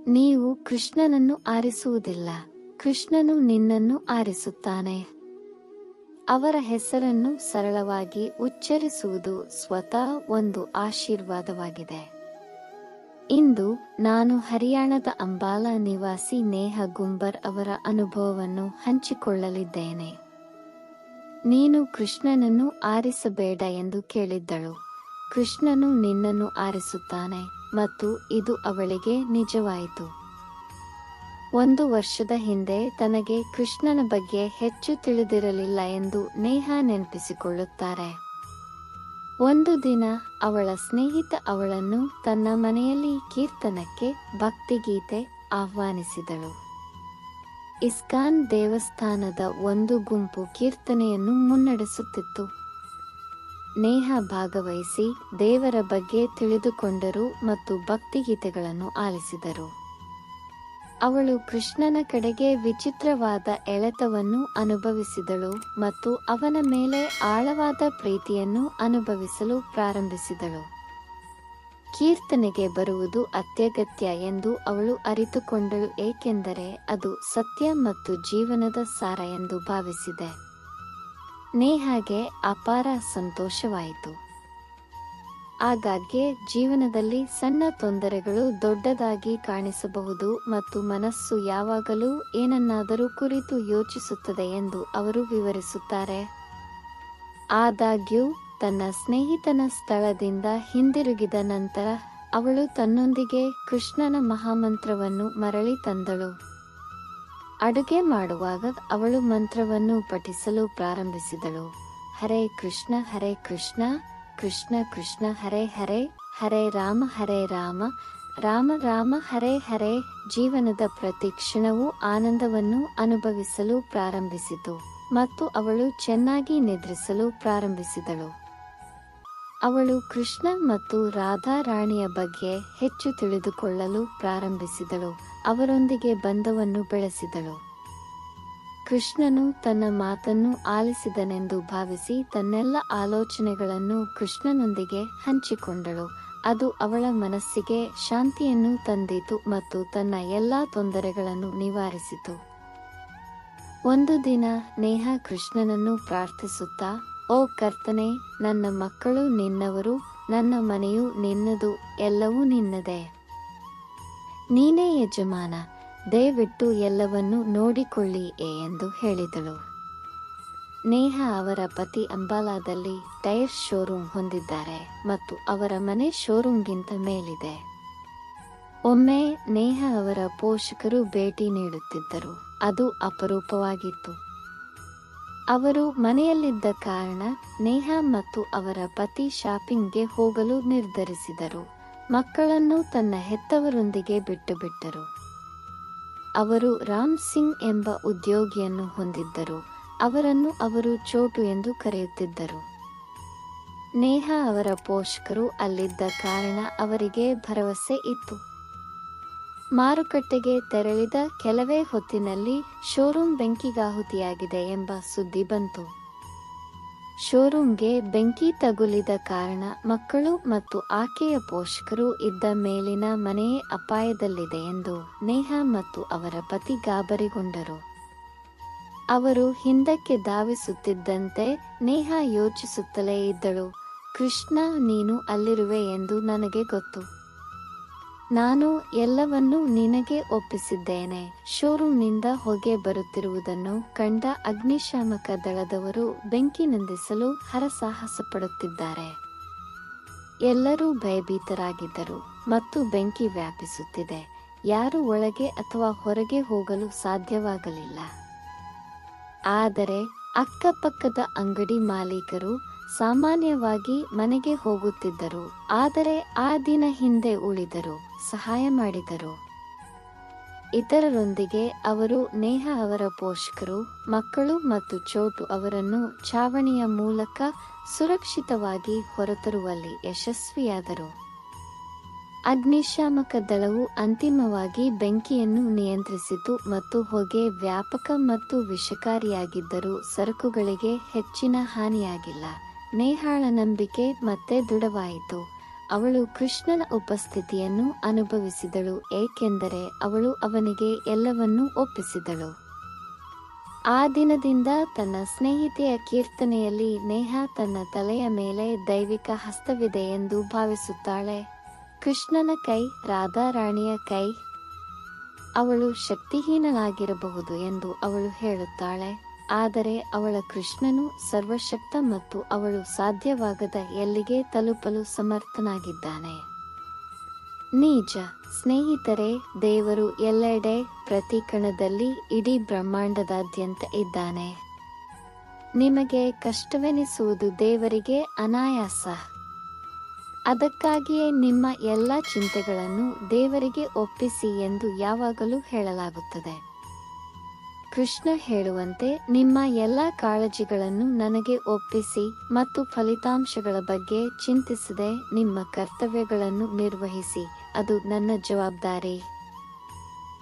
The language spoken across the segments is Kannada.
ನೀವು ಕೃಷ್ಣನನ್ನು ಆರಿಸುವುದಿಲ್ಲ, ಕೃಷ್ಣನು ನಿನ್ನನ್ನು ಆರಿಸುತ್ತಾನೆ. ಅವರ ಹೆಸರನ್ನು ಸರಳವಾಗಿ ಉಚ್ಚರಿಸುವುದು ಸ್ವತಃ ಒಂದು ಆಶೀರ್ವಾದವಾಗಿದೆ. ಇಂದು ನಾನು ಹರಿಯಾಣದ ಅಂಬಾಲಾ ನಿವಾಸಿ ನೇಹಾ ಗುಂಬರ್ ಅವರ ಅನುಭವವನ್ನು ಹಂಚಿಕೊಳ್ಳಲಿದ್ದೇನೆ. ನೀನು ಕೃಷ್ಣನನ್ನು ಆರಿಸಬೇಡ ಎಂದು ಕೇಳಿದ್ದಳು. ಕೃಷ್ಣನು ನಿನ್ನನ್ನು ಆರಿಸುತ್ತಾನೆ ಮತ್ತು ಇದು ಅವಳಿಗೆ ನಿಜವಾಯಿತು. 1 ವರ್ಷದ ಹಿಂದೆ ತನಗೆ ಕೃಷ್ಣನ ಬಗ್ಗೆ ಹೆಚ್ಚು ತಿಳಿದಿರಲಿಲ್ಲ ಎಂದು ನೇಹಾ ನೆನಪಿಸಿಕೊಳ್ಳುತ್ತಾರೆ. ಒಂದು ದಿನ ಅವಳ ಸ್ನೇಹಿತ ಅವಳನ್ನು ತನ್ನ ಮನೆಯಲ್ಲಿ ಕೀರ್ತನಕ್ಕೆ ಭಕ್ತಿಗೀತೆ ಆಹ್ವಾನಿಸಿದಳು. ಇಸ್ಕಾನ್ ದೇವಸ್ಥಾನದ ಒಂದು ಗುಂಪು ಕೀರ್ತನೆಯನ್ನು ಮುನ್ನಡೆಸುತ್ತಿತ್ತು. ನೇಹಾ ಭಾಗವಹಿಸಿ ದೇವರ ಬಗ್ಗೆ ತಿಳಿದುಕೊಂಡರು ಮತ್ತು ಭಕ್ತಿಗೀತೆಗಳನ್ನು ಆಲಿಸಿದರು. ಅವಳು ಕೃಷ್ಣನ ಕಡೆಗೆ ವಿಚಿತ್ರವಾದ ಎಳೆತವನ್ನು ಅನುಭವಿಸಿದಳು ಮತ್ತು ಅವನ ಮೇಲೆ ಆಳವಾದ ಪ್ರೀತಿಯನ್ನು ಅನುಭವಿಸಲು ಪ್ರಾರಂಭಿಸಿದಳು. ಕೀರ್ತನೆಗೆ ಬರುವುದು ಅತ್ಯಗತ್ಯ ಎಂದು ಅವಳು ಅರಿತುಕೊಂಡಳು, ಏಕೆಂದರೆ ಅದು ಸತ್ಯ ಮತ್ತು ಜೀವನದ ಸಾರ ಎಂದು ಭಾವಿಸಿದೆ. ನೇಹಾಗೆ ಅಪಾರ ಸಂತೋಷವಾಯಿತು. ಆಗಾಗ್ಗೆ ಜೀವನದಲ್ಲಿ ಸಣ್ಣ ತೊಂದರೆಗಳು ದೊಡ್ಡದಾಗಿ ಕಾಣಿಸಬಹುದು ಮತ್ತು ಮನಸ್ಸು ಯಾವಾಗಲೂ ಏನನ್ನಾದರೂ ಕುರಿತು ಯೋಚಿಸುತ್ತದೆ ಎಂದು ಅವರು ವಿವರಿಸುತ್ತಾರೆ. ಆದಾಗ್ಯೂ ತನ್ನ ಸ್ನೇಹಿತನ ಸ್ಥಳದಿಂದ ಹಿಂದಿರುಗಿದ ನಂತರ ಅವಳು ತನ್ನೊಂದಿಗೆ ಕೃಷ್ಣನ ಮಹಾಮಂತ್ರವನ್ನು ಮರಳಿ ತಂದಳು. ಅಡುಗೆ ಮಾಡುವಾಗ ಅವಳು ಮಂತ್ರವನ್ನು ಪಠಿಸಲು ಪ್ರಾರಂಭಿಸಿದಳು. ಹರೇ ಕೃಷ್ಣ ಕೃಷ್ಣ ಕೃಷ್ಣ ಹರೇ ಹರೇ, ಹರೇ ರಾಮ ರಾಮ ರಾಮ ಹರೇ ಹರೇ. ಜೀವನದ ಪ್ರತಿ ಕ್ಷಣವೂ ಆನಂದವನ್ನು ಅನುಭವಿಸಲು ಪ್ರಾರಂಭಿಸಿತು ಮತ್ತು ಅವಳು ಚೆನ್ನಾಗಿ ನಿದ್ರಿಸಲು ಪ್ರಾರಂಭಿಸಿದಳು. ಅವಳು ಕೃಷ್ಣ ಮತ್ತು ರಾಧಾ ರಾಣಿಯ ಬಗ್ಗೆ ಹೆಚ್ಚು ತಿಳಿದುಕೊಳ್ಳಲು ಪ್ರಾರಂಭಿಸಿದಳು, ಅವರೊಂದಿಗೆ ಬಂಧವನ್ನು ಬೆಳೆಸಿದಳು. ಕೃಷ್ಣನು ತನ್ನ ಮಾತನ್ನು ಆಲಿಸಿದನೆಂದು ಭಾವಿಸಿ ತನ್ನೆಲ್ಲ ಆಲೋಚನೆಗಳನ್ನು ಕೃಷ್ಣನೊಂದಿಗೆ ಹಂಚಿಕೊಂಡಳು. ಅದು ಅವಳ ಮನಸ್ಸಿಗೆ ಶಾಂತಿಯನ್ನು ತಂದಿತು ಮತ್ತು ತನ್ನ ಎಲ್ಲಾ ತೊಂದರೆಗಳನ್ನು ನಿವಾರಿಸಿತು. ಒಂದು ದಿನ ನೇಹಾ ಕೃಷ್ಣನನ್ನು ಪ್ರಾರ್ಥಿಸುತ್ತಾ, ಓ ಕರ್ತನೇ, ನನ್ನ ಮಕ್ಕಳು ನಿನ್ನವರು, ನನ್ನ ಮನೆಯು ನಿನ್ನದು, ಎಲ್ಲವೂ ನಿನ್ನದೇ. ನೀನೇ ಯಜಮಾನ, ದಯವಿಟ್ಟು ಎಲ್ಲವನ್ನೂ ನೋಡಿಕೊಳ್ಳಿ ಎಂದು ಹೇಳಿದಳು. ನೇಹಾ ಅವರ ಪತಿ ಅಂಬಾಲಾದಲ್ಲಿ ಟೈರ್ ಶೋರೂಮ್ ಹೊಂದಿದ್ದಾರೆ ಮತ್ತು ಅವರ ಮನೆ ಶೋರೂಮ್ಗಿಂತ ಮೇಲಿದೆ. ಒಮ್ಮೆ ನೇಹಾ ಅವರ ಪೋಷಕರು ಭೇಟಿ ನೀಡುತ್ತಿದ್ದರು. ಅದು ಅಪರೂಪವಾಗಿತ್ತು. ಅವರು ಮನೆಯಲ್ಲಿದ್ದ ಕಾರಣ ನೇಹಾ ಮತ್ತು ಅವರ ಪತಿ ಶಾಪಿಂಗ್ಗೆ ಹೋಗಲು ನಿರ್ಧರಿಸಿದರು. ಮಕ್ಕಳನ್ನು ತನ್ನ ಹೆತ್ತವರೊಂದಿಗೆ ಬಿಟ್ಟರು. ಅವರು ರಾಮ್ ಸಿಂಗ್ ಎಂಬ ಉದ್ಯೋಗಿಯನ್ನು ಹೊಂದಿದ್ದರು. ಅವರನ್ನು ಅವರು ಚೋಟು ಎಂದು ಕರೆಯುತ್ತಿದ್ದರು. ನೇಹಾ ಅವರ ಪೋಷಕರು ಅಲ್ಲಿದ್ದ ಕಾರಣ ಅವರಿಗೆ ಭರವಸೆ ಇತ್ತು. ಮಾರುಕಟ್ಟೆಗೆ ತೆರಳಿದ ಕೆಲವೇ ಹೊತ್ತಿನಲ್ಲಿ ಶೋರೂಮ್ ಬೆಂಕಿಗಾಹುತಿಯಾಗಿದೆ ಎಂಬ ಸುದ್ದಿ ಬಂತು. ಶೋರೂಮ್ಗೆ ಬೆಂಕಿ ತಗುಲಿದ ಕಾರಣ ಮಕ್ಕಳು ಮತ್ತು ಆಕೆಯ ಪೋಷಕರು ಇದ್ದ ಮೇಲಿನ ಮನೆಯೇ ಅಪಾಯದಲ್ಲಿದೆ ಎಂದು ನೇಹಾ ಮತ್ತು ಅವರ ಪತಿ ಗಾಬರಿಗೊಂಡರು. ಅವರು ಹಿಂದಕ್ಕೆ ಧಾವಿಸುತ್ತಿದ್ದಂತೆ ನೇಹಾ ಯೋಚಿಸುತ್ತಲೇ ಇದ್ದಳು, ಕೃಷ್ಣ, ನೀನು ಅಲ್ಲಿರುವೆ ಎಂದು ನನಗೆ ಗೊತ್ತು. ನಾನು ಎಲ್ಲವನ್ನೂ ನಿನಗೆ ಒಪ್ಪಿಸಿದ್ದೇನೆ. ಶೋರೂಮ್ನಿಂದ ಹೊಗೆ ಬರುತ್ತಿರುವುದನ್ನು ಕಂಡ ಅಗ್ನಿಶಾಮಕ ದಳದವರು ಬೆಂಕಿ ನಂದಿಸಲು ಹರಸಾಹಸ ಪಡುತ್ತಿದ್ದಾರೆ. ಎಲ್ಲರೂ ಭಯಭೀತರಾಗಿದ್ದರು ಮತ್ತು ಬೆಂಕಿ ವ್ಯಾಪಿಸುತ್ತಿದೆ. ಯಾರೂ ಒಳಗೆ ಅಥವಾ ಹೊರಗೆ ಹೋಗಲು ಸಾಧ್ಯವಾಗಲಿಲ್ಲ. ಆದರೆ ಅಕ್ಕಪಕ್ಕದ ಅಂಗಡಿ ಮಾಲೀಕರು ಸಾಮಾನ್ಯವಾಗಿ ಮನೆಗೆ ಹೋಗುತ್ತಿದ್ದರು, ಆದರೆ ಆ ದಿನ ಹಿಂದೆ ಉಳಿದರು, ಸಹಾಯ ಮಾಡಿದರು. ಇತರರೊಂದಿಗೆ ಅವರು ನೇಹಾ ಅವರ ಪೋಷಕರು, ಮಕ್ಕಳು ಮತ್ತು ಚೋಟು ಅವರನ್ನು ಛಾವಣಿಯ ಮೂಲಕ ಸುರಕ್ಷಿತವಾಗಿ ಹೊರತರುವಲ್ಲಿ ಯಶಸ್ವಿಯಾದರು. ಅಗ್ನಿಶಾಮಕ ದಳವು ಅಂತಿಮವಾಗಿ ಬೆಂಕಿಯನ್ನು ನಿಯಂತ್ರಿಸಿತು ಮತ್ತು ಹೊಗೆ ವ್ಯಾಪಕ ಮತ್ತು ವಿಷಕಾರಿಯಾಗಿದ್ದರೂ ಸರಕುಗಳಿಗೆ ಹೆಚ್ಚಿನ ಹಾನಿಯಾಗಿಲ್ಲ. ನೇಹಾಳ ನಂಬಿಕೆ ಮತ್ತೆ ದೃಢವಾಯಿತು. ಅವಳು ಕೃಷ್ಣನ ಉಪಸ್ಥಿತಿಯನ್ನು ಅನುಭವಿಸಿದಳು, ಏಕೆಂದರೆ ಅವಳು ಅವನಿಗೆ ಎಲ್ಲವನ್ನೂ ಒಪ್ಪಿಸಿದಳು. ಆ ದಿನದಿಂದ ತನ್ನ ಸ್ನೇಹಿತೆಯ ಕೀರ್ತನೆಯಲ್ಲಿ ನೇಹಾ ತನ್ನ ತಲೆಯ ಮೇಲೆ ದೈವಿಕ ಹಸ್ತವಿದೆ ಎಂದು ಭಾವಿಸುತ್ತಾಳೆ. ಕೃಷ್ಣನ ಕೈ ರಾಧಾರಾಣಿಯ ಕೈ. ಅವಳು ಶಕ್ತಿಹೀನಳಾಗಿರಬಹುದು ಎಂದು ಅವಳು ಹೇಳುತ್ತಾಳೆ, ಆದರೆ ಅವಳ ಕೃಷ್ಣನು ಸರ್ವಶಕ್ತ ಮತ್ತು ಅವಳು ಸಾಧ್ಯವಾಗದ ಎಲ್ಲಿಗೆ ತಲುಪಲು ಸಮರ್ಥನಾಗಿದ್ದಾನೆ. ನಿಜ ಸ್ನೇಹಿತರೆ, ದೇವರು ಎಲ್ಲೆಡೆ ಪ್ರತಿ ಕಣದಲ್ಲಿ ಇಡೀ ಬ್ರಹ್ಮಾಂಡದಾದ್ಯಂತ ಇದ್ದಾನೆ. ನಿಮಗೆ ಕಷ್ಟವೆನಿಸುವುದು ದೇವರಿಗೆ ಅನಾಯಾಸ. ಅದಕ್ಕಾಗಿಯೇ ನಿಮ್ಮ ಎಲ್ಲ ಚಿಂತೆಗಳನ್ನು ದೇವರಿಗೆ ಒಪ್ಪಿಸಿ ಎಂದು ಯಾವಾಗಲೂ ಹೇಳಲಾಗುತ್ತದೆ. ಕೃಷ್ಣ ಹೇಳುವಂತೆ, ನಿಮ್ಮ ಎಲ್ಲ ಕಾಳಜಿಗಳನ್ನು ನನಗೆ ಒಪ್ಪಿಸಿ ಮತ್ತು ಫಲಿತಾಂಶಗಳ ಬಗ್ಗೆ ಚಿಂತಿಸದೆ ನಿಮ್ಮ ಕರ್ತವ್ಯಗಳನ್ನು ನಿರ್ವಹಿಸಿ, ಅದು ನನ್ನ ಜವಾಬ್ದಾರಿ.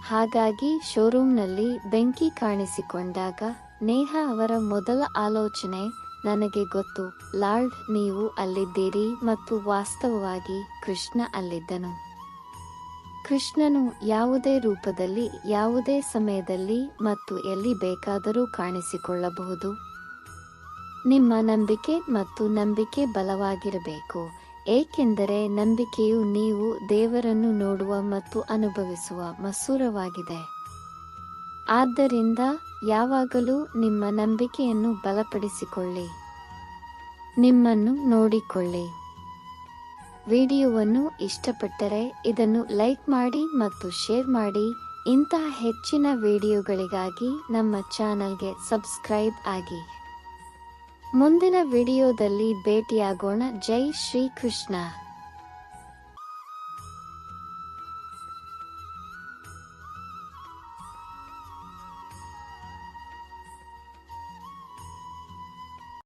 ಹಾಗಾಗಿ ಶೋರೂಮ್ನಲ್ಲಿ ಬೆಂಕಿ ಕಾಣಿಸಿಕೊಂಡಾಗ ನೇಹಾ ಅವರ ಮೊದಲ ಆಲೋಚನೆ, ನನಗೆ ಗೊತ್ತು ಲಾರ್ಡ್, ನೀವು ಅಲ್ಲಿದ್ದೀರಿ. ಮತ್ತು ವಾಸ್ತವವಾಗಿ ಕೃಷ್ಣ ಅಲ್ಲಿದ್ದನು. ಕೃಷ್ಣನು ಯಾವುದೇ ರೂಪದಲ್ಲಿ, ಯಾವುದೇ ಸಮಯದಲ್ಲಿ ಮತ್ತು ಎಲ್ಲಿ ಬೇಕಾದರೂ ಕಾಣಿಸಿಕೊಳ್ಳಬಹುದು. ನಿಮ್ಮ ನಂಬಿಕೆ ಮತ್ತು ನಂಬಿಕೆ ಬಲವಾಗಿರಬೇಕು, ಏಕೆಂದರೆ ನಂಬಿಕೆಯು ನೀವು ದೇವರನ್ನು ನೋಡುವ ಮತ್ತು ಅನುಭವಿಸುವ ಮಸೂರವಾಗಿದೆ. ಆದ್ದರಿಂದ ಯಾವಾಗಲೂ ನಿಮ್ಮ ನಂಬಿಕೆಯನ್ನು ಬಲಪಡಿಸಿಕೊಳ್ಳಿ, ನಿಮ್ಮನ್ನು ನೋಡಿಕೊಳ್ಳಿ. ವಿಡಿಯೋವನ್ನು ಇಷ್ಟಪಟ್ಟರೆ ಇದನ್ನು ಲೈಕ್ ಮಾಡಿ ಮತ್ತು ಶೇರ್ ಮಾಡಿ. ಇಂತಹ ಹೆಚ್ಚಿನ ವಿಡಿಯೋಗಳಿಗಾಗಿ ನಮ್ಮ ಚಾನಲ್ಗೆ ಸಬ್ಸ್ಕ್ರೈಬ್ ಆಗಿ. ಮುಂದಿನ ವಿಡಿಯೋದಲ್ಲಿ ಭೇಟಿಯಾಗೋಣ. ಜೈ ಶ್ರೀ ಕೃಷ್ಣ.